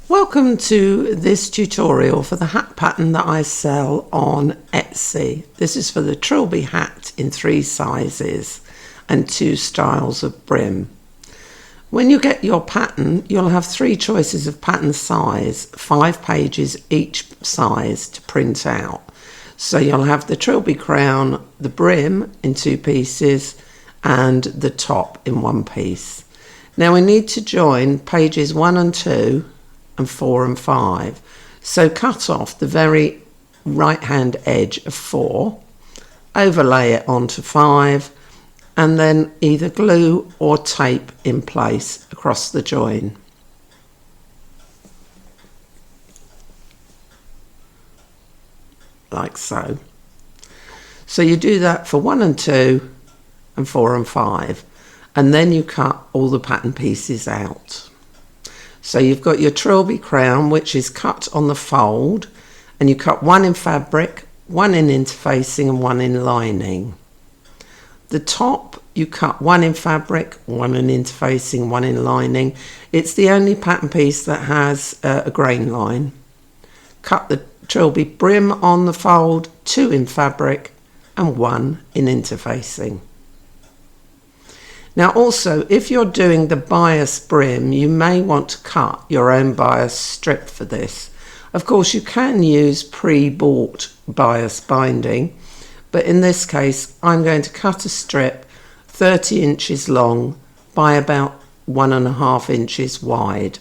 Welcome to this tutorial for the hat pattern that I sell on Etsy. This is for the Trilby hat in 3 sizes and 2 styles of brim. When you get your pattern, you'll have 3 choices of pattern size, 5 pages each size to print out. So you'll have the Trilby crown, the brim in 2 pieces and the top in 1 piece. Now we need to join pages 1 and 2 and 4 and 5. So cut off the very right hand edge of 4, overlay it onto 5, and then either glue or tape in place across the join. Like so. So you do that for 1 and 2 and 4 and 5, and then you cut all the pattern pieces out. So you've got your Trilby crown, which is cut on the fold, and you cut 1 in fabric, 1 in interfacing and 1 in lining. The top you cut 1 in fabric, 1 in interfacing, 1 in lining. It's the only pattern piece that has a grain line. Cut the Trilby brim on the fold, 2 in fabric and 1 in interfacing. Now also, if you're doing the bias brim, you may want to cut your own bias strip for this. Of course, you can use pre-bought bias binding, but in this case, I'm going to cut a strip 30 inches long by about 1.5 inches wide.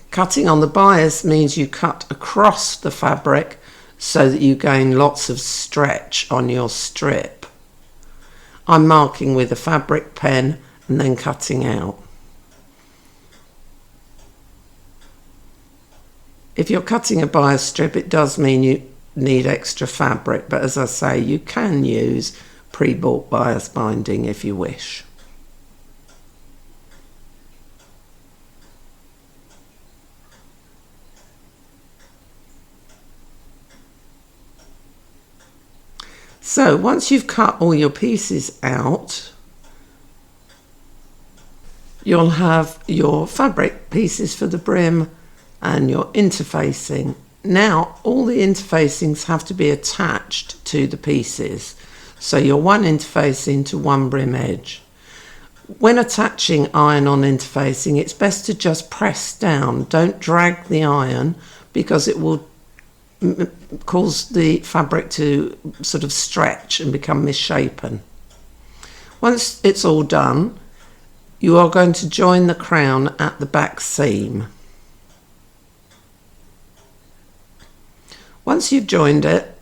Cutting on the bias means you cut across the fabric so that you gain lots of stretch on your strip. I'm marking with a fabric pen and then cutting out. If you're cutting a bias strip, it does mean you need extra fabric, but as I say, you can use pre-bought bias binding if you wish. So once you've cut all your pieces out, you'll have your fabric pieces for the brim and your interfacing. Now all the interfacings have to be attached to the pieces. So your 1 interfacing to 1 brim edge. When attaching iron on interfacing, it's best to just press down. Don't drag the iron because it will cause the fabric to sort of stretch and become misshapen. Once it's all done, you are going to join the crown at the back seam. Once you've joined it,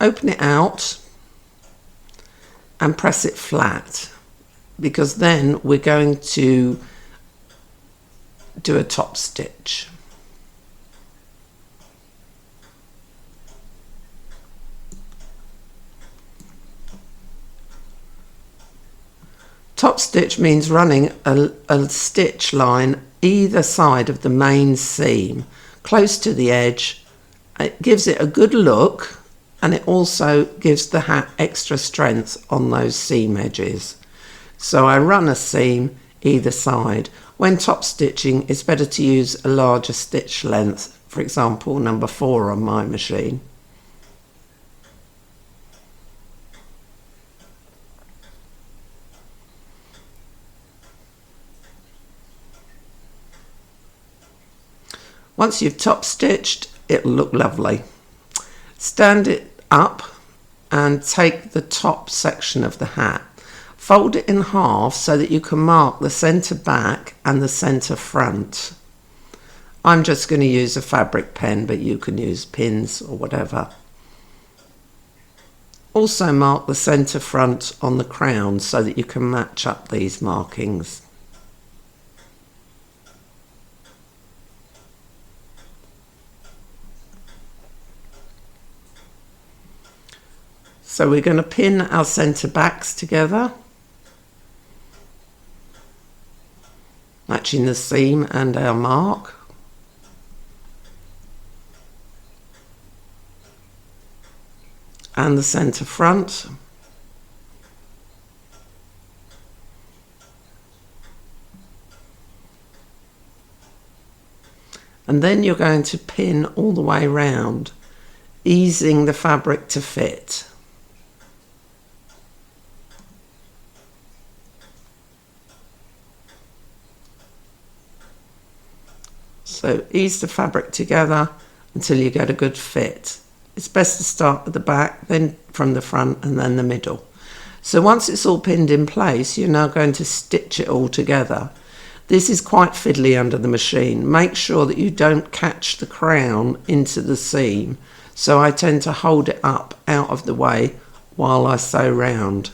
open it out and press it flat, because then we're going to do a top stitch. Top stitch means running a stitch line either side of the main seam, close to the edge. It gives it a good look, and it also gives the hat extra strength on those seam edges. So I run a seam either side. When top stitching, it's better to use a larger stitch length, for example number 4 on my machine. Once you've top stitched, it'll look lovely. Stand it up and take the top section of the hat. Fold it in half so that you can mark the centre back and the centre front. I'm just going to use a fabric pen, but you can use pins or whatever. Also mark the centre front on the crown so that you can match up these markings. So we're going to pin our centre backs together, matching the seam and our mark. And the centre front. and then you're going to pin all the way round, easing the fabric to fit. So ease the fabric together until you get a good fit. It's best to start at the back, then from the front, and then the middle. So once it's all pinned in place, you're now going to stitch it all together. This is quite fiddly under the machine. Make sure that you don't catch the crown into the seam. So I tend to hold it up out of the way while I sew round.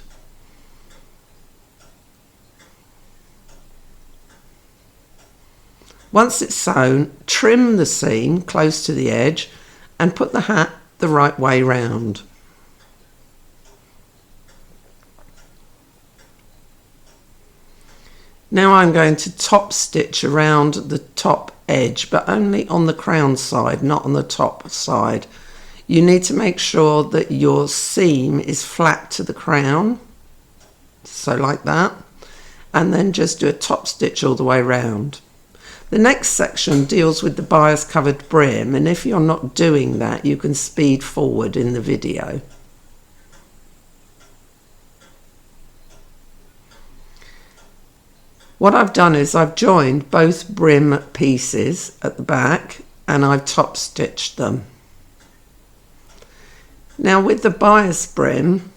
Once it's sewn, trim the seam close to the edge and put the hat the right way round. Now I'm going to top stitch around the top edge, but only on the crown side, not on the top side. You need to make sure that your seam is flat to the crown, so like that, and then just do a top stitch all the way round. The next section deals with the bias covered brim, and if you're not doing that, you can speed forward in the video. What I've done is I've joined both brim pieces at the back and I've top stitched them. Now with the bias brim,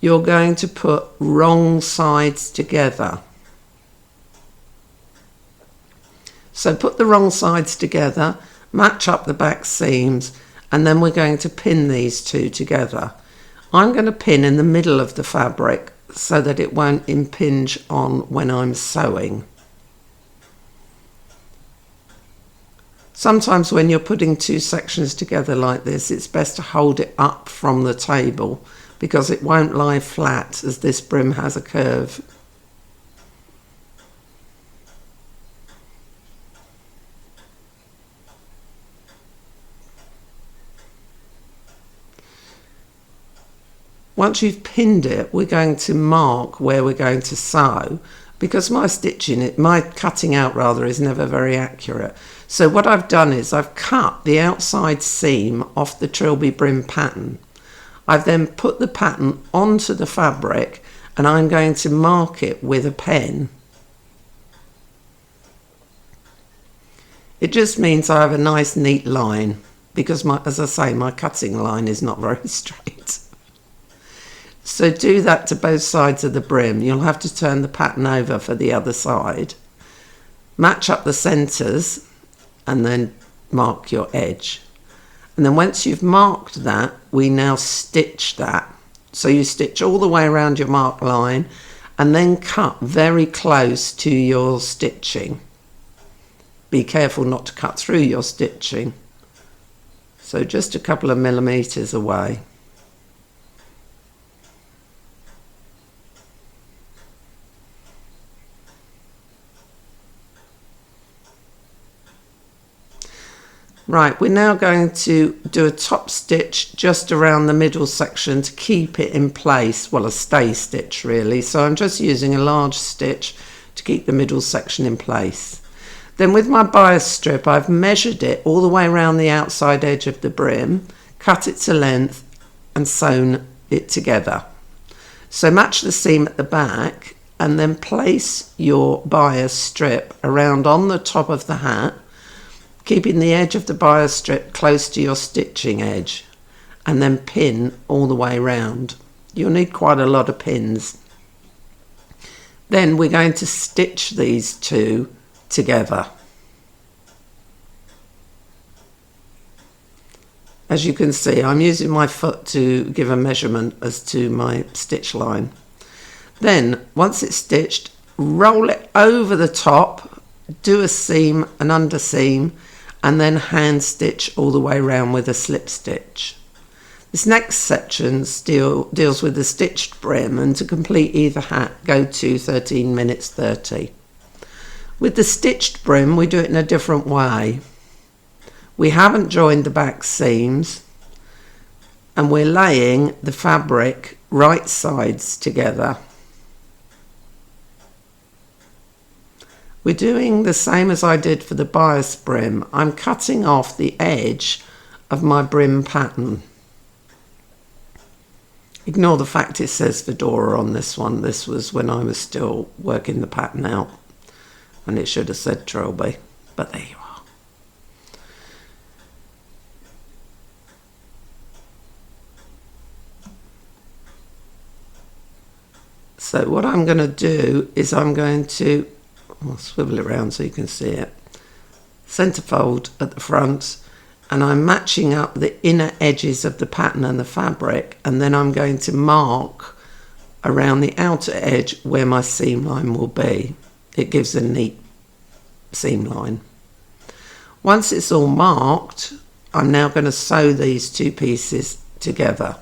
you're going to put wrong sides together. So put the wrong sides together, match up the back seams, and then we're going to pin these two together. I'm going to pin in the middle of the fabric so that it won't impinge on when I'm sewing. Sometimes when you're putting two sections together like this, it's best to hold it up from the table because it won't lie flat as this brim has a curve. Once you've pinned it, we're going to mark where we're going to sew because my cutting out rather is never very accurate. So what I've done is I've cut the outside seam off the Trilby brim pattern. I've then put the pattern onto the fabric and I'm going to mark it with a pen. It just means I have a nice neat line because as I say, my cutting line is not very straight. So do that to both sides of the brim. You'll have to turn the pattern over for the other side. Match up the centres and then mark your edge. And then once you've marked that, we now stitch that. So you stitch all the way around your mark line and then cut very close to your stitching. Be careful not to cut through your stitching. So just a couple of millimetres away. Right, we're now going to do a top stitch just around the middle section to keep it in place, well, a stay stitch really. So I'm just using a large stitch to keep the middle section in place. Then with my bias strip, I've measured it all the way around the outside edge of the brim, cut it to length and sewn it together. So match the seam at the back and then place your bias strip around on the top of the hat, keeping the edge of the bias strip close to your stitching edge, and then pin all the way round. You'll need quite a lot of pins. Then we're going to stitch these two together. As you can see, I'm using my foot to give a measurement as to my stitch line. Then once it's stitched, roll it over the top, do a seam, an under seam, and then hand stitch all the way around with a slip stitch. This next section deals with the stitched brim, and to complete either hat go to 13 minutes 30. With the stitched brim we do it in a different way. We haven't joined the back seams and we're laying the fabric right sides together. We're doing the same as I did for the bias brim. I'm cutting off the edge of my brim pattern. Ignore the fact it says fedora on this one. This was when I was still working the pattern out, and it should have said Trilby, but there you are. So what I'm going to do is I'm going to, I'll swivel it around so you can see it, centre fold at the front, and I'm matching up the inner edges of the pattern and the fabric, and then I'm going to mark around the outer edge where my seam line will be. It gives a neat seam line. Once it's all marked, I'm now going to sew these two pieces together.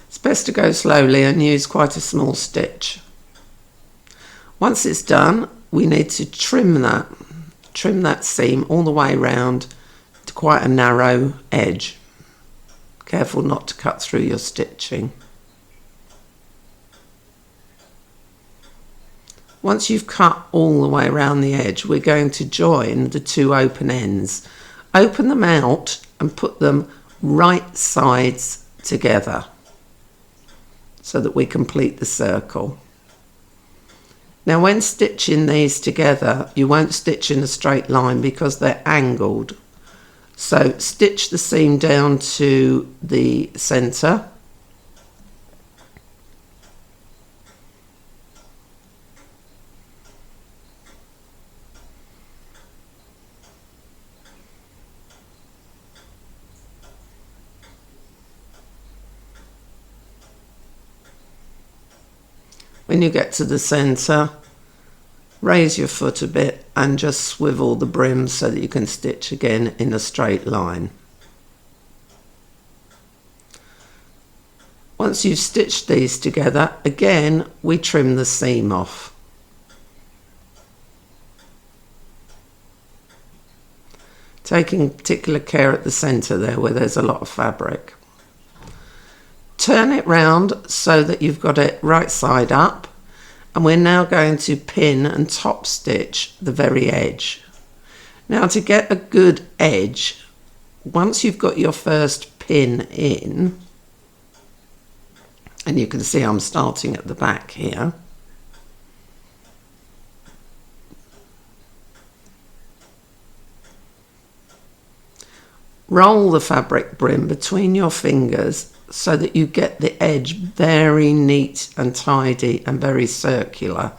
It's best to go slowly and use quite a small stitch. Once it's done, we need to trim that seam all the way around to quite a narrow edge. Careful not to cut through your stitching. Once you've cut all the way around the edge, we're going to join the two open ends. Open them out and put them right sides together, so that we complete the circle. Now when stitching these together, you won't stitch in a straight line because they're angled. So stitch the seam down to the centre. When you get to the centre, raise your foot a bit and just swivel the brim so that you can stitch again in a straight line. Once you've stitched these together, again we trim the seam off. Taking particular care at the centre there where there's a lot of fabric. Turn it round so that you've got it right side up, and we're now going to pin and top stitch the very edge. Now to get a good edge, once you've got your first pin in, and you can see I'm starting at the back here, roll the fabric brim between your fingers so that you get the edge very neat and tidy and very circular.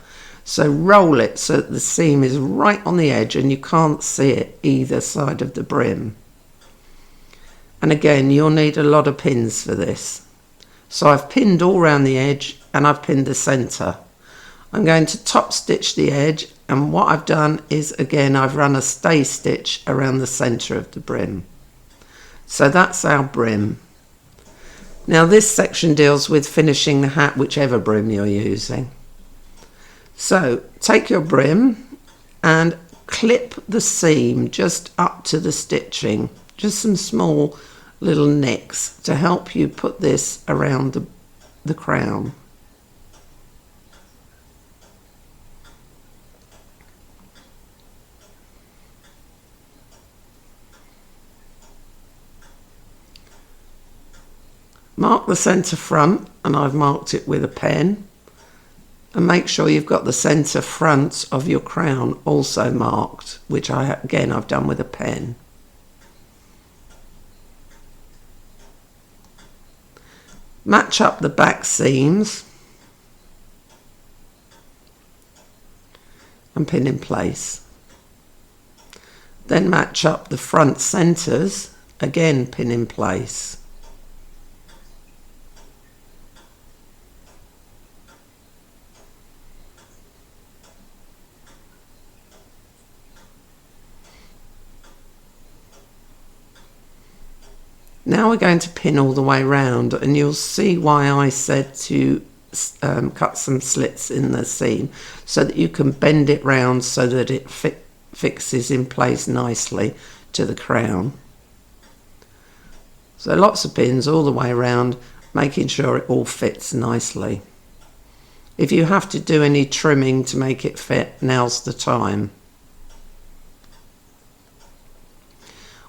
So roll it so that the seam is right on the edge and you can't see it either side of the brim. And again, you'll need a lot of pins for this. So I've pinned all around the edge and I've pinned the centre. I'm going to top stitch the edge, and what I've done is, again, I've run a stay stitch around the centre of the brim. So that's our brim. Now this section deals with finishing the hat, whichever brim you're using. So take your brim and clip the seam just up to the stitching, just some small little nicks to help you put this around the crown. Mark the centre front, and I've marked it with a pen, and make sure you've got the centre front of your crown also marked, which I've done with a pen. Match up the back seams and pin in place. Then match up the front centres, again pin in place. Now we're going to pin all the way round, and you'll see why I said to cut some slits in the seam so that you can bend it round so that it fixes in place nicely to the crown. So lots of pins all the way around, making sure it all fits nicely. If you have to do any trimming to make it fit, now's the time.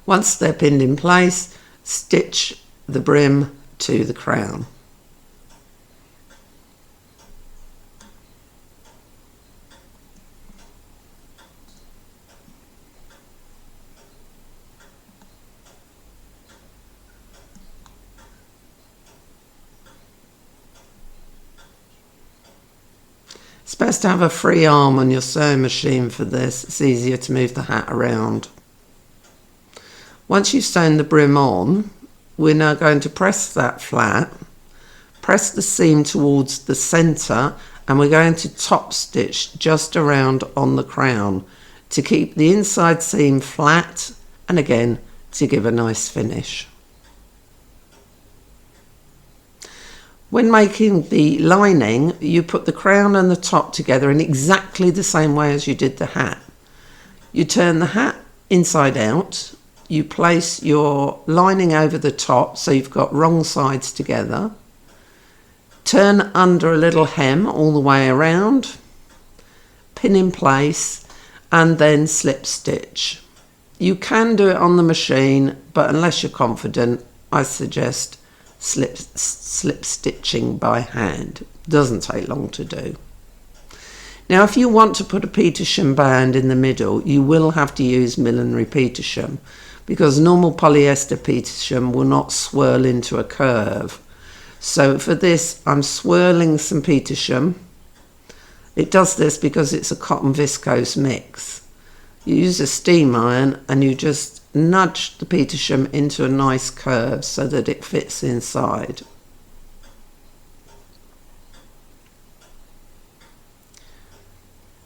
Once they're pinned in place, stitch the brim to the crown. It's best to have a free arm on your sewing machine for this. It's easier to move the hat around. Once you've sewn the brim on, we're now going to press that flat, press the seam towards the centre, and we're going to top stitch just around on the crown to keep the inside seam flat and again to give a nice finish. When making the lining, you put the crown and the top together in exactly the same way as you did the hat. You turn the hat inside out, you place your lining over the top so you've got wrong sides together, turn under a little hem all the way around, pin in place, and then slip stitch. You can do it on the machine, but unless you're confident, I suggest slip stitching by hand. Doesn't take long to do. Now if you want to put a Petersham band in the middle, you will have to use millinery Petersham, because normal polyester Petersham will not swirl into a curve. So for this I'm swirling some Petersham. It does this because it's a cotton viscose mix. You use a steam iron and you just nudge the Petersham into a nice curve so that it fits inside.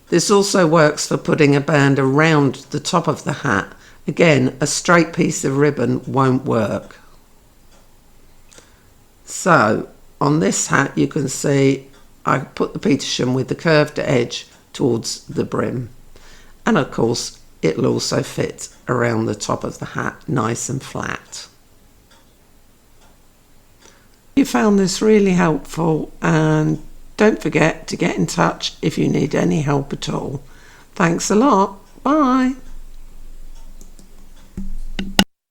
This also works for putting a band around the top of the hat. Again, a straight piece of ribbon won't work. So on this hat you can see I put the Petersham with the curved edge towards the brim, and of course it'll also fit around the top of the hat nice and flat. You found this really helpful, and don't forget to get in touch if you need any help at all. Thanks a lot. Bye.